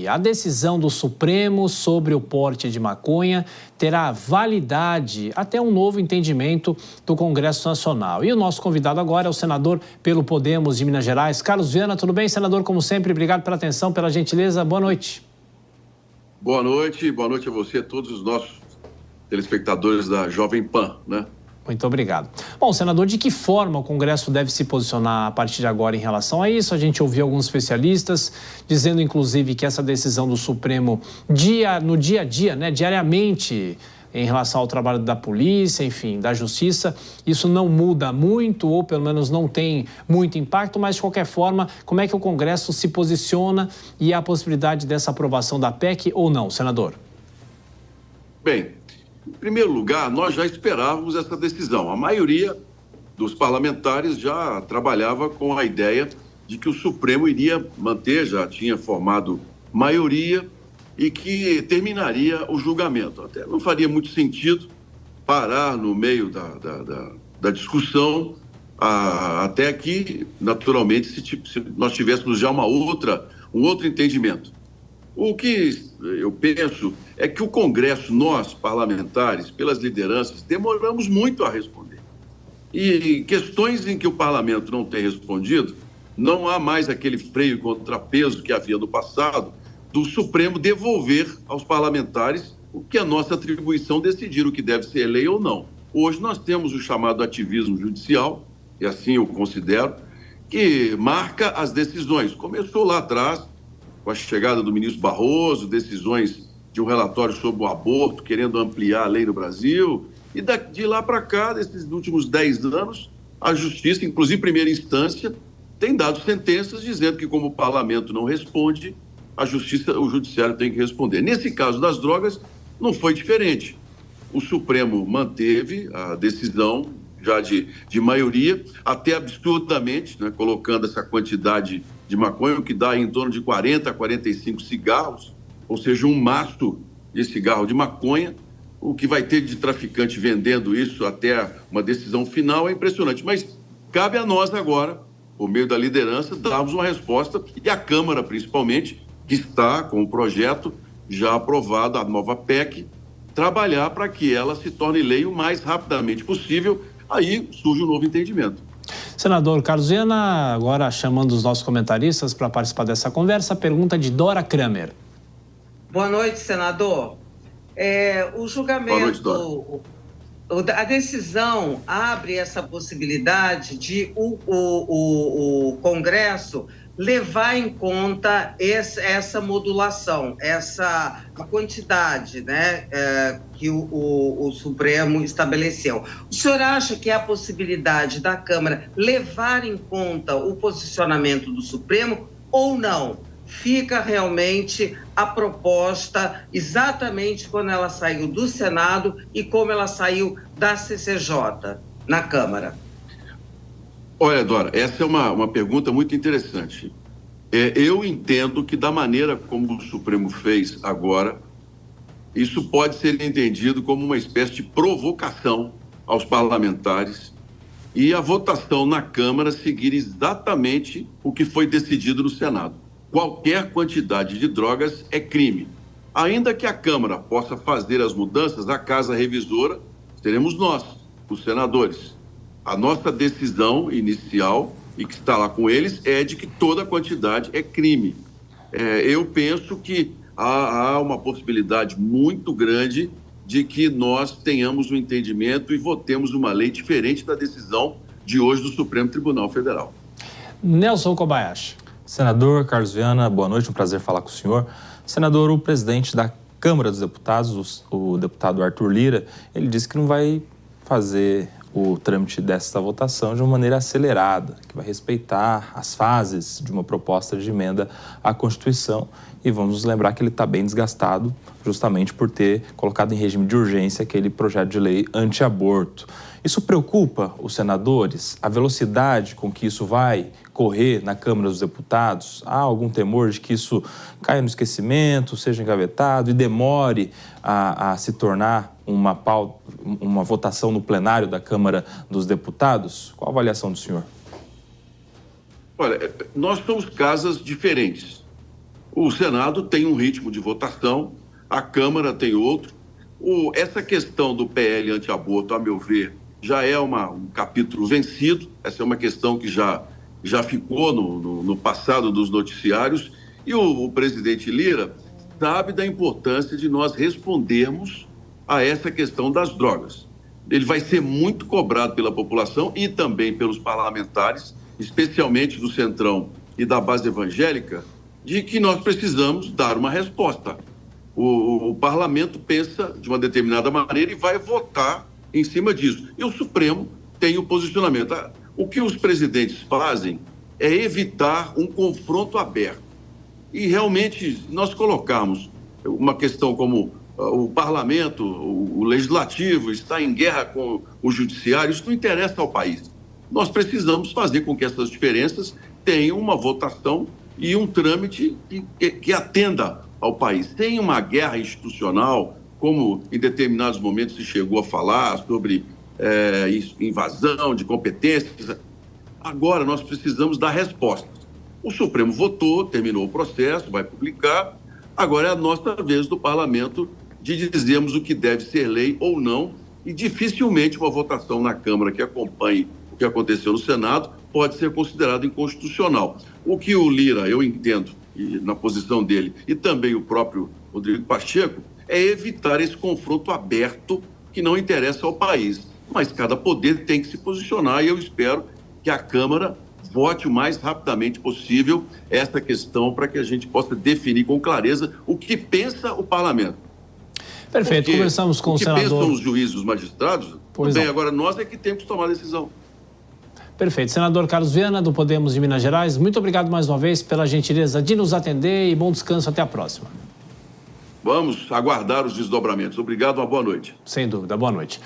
Piauí. A decisão do Supremo sobre o porte de maconha terá validade até um novo entendimento do Congresso Nacional. E o nosso convidado agora é o senador pelo Podemos de Minas Gerais, Carlos Viana. Tudo bem, senador? Como sempre, obrigado pela atenção, pela gentileza. Boa noite. Boa noite a você, a todos os nossos telespectadores da Jovem Pan, né? Muito obrigado. Bom, senador, de que forma o Congresso deve se posicionar a partir de agora em relação a isso? A gente ouviu alguns especialistas dizendo, inclusive, que essa decisão do Supremo no dia a dia, né, diariamente, em relação ao trabalho da polícia, enfim, da justiça, isso não muda muito, ou pelo menos não tem muito impacto, mas de qualquer forma, como é que o Congresso se posiciona e a possibilidade dessa aprovação da PEC ou não, senador? Bem, em primeiro lugar, nós já esperávamos essa decisão. A maioria dos parlamentares já trabalhava com a ideia de que o Supremo iria manter, já tinha formado maioria e que terminaria o julgamento. Até não faria muito sentido parar no meio da discussão até que, naturalmente, se nós tivéssemos já um outro entendimento. O que eu penso é que o Congresso, nós, parlamentares, pelas lideranças, demoramos muito a responder. E questões em que o parlamento não tem respondido, não há mais aquele freio e contrapeso que havia no passado, do Supremo devolver aos parlamentares o que é nossa atribuição decidir o que deve ser lei ou não. Hoje nós temos o chamado ativismo judicial, e assim eu considero, que marca as decisões. Começou lá atrás, com a chegada do ministro Barroso, decisões de um relatório sobre o aborto, querendo ampliar a lei no Brasil. E de lá para cá, desses últimos 10 anos, a Justiça, inclusive primeira instância, tem dado sentenças dizendo que, como o parlamento não responde, a Justiça, o Judiciário tem que responder. Nesse caso das drogas, não foi diferente. O Supremo manteve a decisão já de maioria, até absurdamente, né, colocando essa quantidade de maconha, o que dá em torno de 40 a 45 cigarros, ou seja, um maço de cigarro de maconha. O que vai ter de traficante vendendo isso até uma decisão final é impressionante. Mas cabe a nós agora, por meio da liderança, darmos uma resposta, e a Câmara, principalmente, que está com o projeto já aprovado, a nova PEC, trabalhar para que ela se torne lei o mais rapidamente possível. Aí surge um novo entendimento. Senador Carlos Viana, agora chamando os nossos comentaristas para participar dessa conversa, pergunta de Dora Kramer. Boa noite, senador. O julgamento, Boa noite, a decisão abre essa possibilidade de o Congresso levar em conta essa modulação, a quantidade, né, que o Supremo estabeleceu. O senhor acha que há possibilidade da Câmara levar em conta o posicionamento do Supremo ou não? Fica realmente a proposta exatamente quando ela saiu do Senado e como ela saiu da CCJ na Câmara? Olha, Dora, essa é uma pergunta muito interessante. Eu entendo que da maneira como o Supremo fez agora, isso pode ser entendido como uma espécie de provocação aos parlamentares e a votação na Câmara seguir exatamente o que foi decidido no Senado. Qualquer quantidade de drogas é crime. Ainda que a Câmara possa fazer as mudanças, a Casa Revisora seremos nós, os senadores. A nossa decisão inicial, e que está lá com eles, é de que toda quantidade é crime. Eu penso que há uma possibilidade muito grande de que nós tenhamos um entendimento e votemos uma lei diferente da decisão de hoje do Supremo Tribunal Federal. Nelson Kobayashi. Senador Carlos Viana, boa noite, um prazer falar com o senhor. Senador, o presidente da Câmara dos Deputados, o deputado Arthur Lira, ele disse que não vai fazer o trâmite desta votação de uma maneira acelerada, que vai respeitar as fases de uma proposta de emenda à Constituição. E vamos nos lembrar que ele está bem desgastado, justamente por ter colocado em regime de urgência aquele projeto de lei anti-aborto. Isso preocupa os senadores? A velocidade com que isso vai correr na Câmara dos Deputados? Há algum temor de que isso caia no esquecimento, seja engavetado e demore a se tornar uma votação no plenário da Câmara dos Deputados? Qual a avaliação do senhor? Olha, nós somos casas diferentes. O Senado tem um ritmo de votação, a Câmara tem outro. Essa questão do PL anti-aborto, a meu ver, já é um capítulo vencido. Essa é uma questão que já ficou no passado dos noticiários. E o presidente Lira sabe da importância de nós respondermos a essa questão das drogas. Ele vai ser muito cobrado pela população e também pelos parlamentares, especialmente do Centrão e da base evangélica, de que nós precisamos dar uma resposta. O parlamento pensa de uma determinada maneira e vai votar em cima disso. E o Supremo tem o posicionamento. O que os presidentes fazem é evitar um confronto aberto. E realmente nós colocarmos uma questão como o parlamento, o legislativo está em guerra com o judiciário, isso não interessa ao país. Nós precisamos fazer com que essas diferenças tenham uma votação e um trâmite que atenda ao país. Tem uma guerra institucional, como em determinados momentos se chegou a falar sobre invasão de competências. Agora nós precisamos dar resposta. O Supremo votou, terminou o processo, vai publicar. Agora é a nossa vez do parlamento de dizermos o que deve ser lei ou não, e dificilmente uma votação na Câmara que acompanhe o que aconteceu no Senado pode ser considerado inconstitucional. O que o Lira, eu entendo, na posição dele, e também o próprio Rodrigo Pacheco, é evitar esse confronto aberto que não interessa ao país. Mas cada poder tem que se posicionar e eu espero que a Câmara vote o mais rapidamente possível essa questão para que a gente possa definir com clareza o que pensa o parlamento. Perfeito, porque conversamos com o senador. O que pensam os juízes, os magistrados, bem, agora nós é que temos que tomar a decisão. Perfeito. Senador Carlos Viana, do Podemos de Minas Gerais, muito obrigado mais uma vez pela gentileza de nos atender e bom descanso. Até a próxima. Vamos aguardar os desdobramentos. Obrigado, uma boa noite. Sem dúvida, boa noite.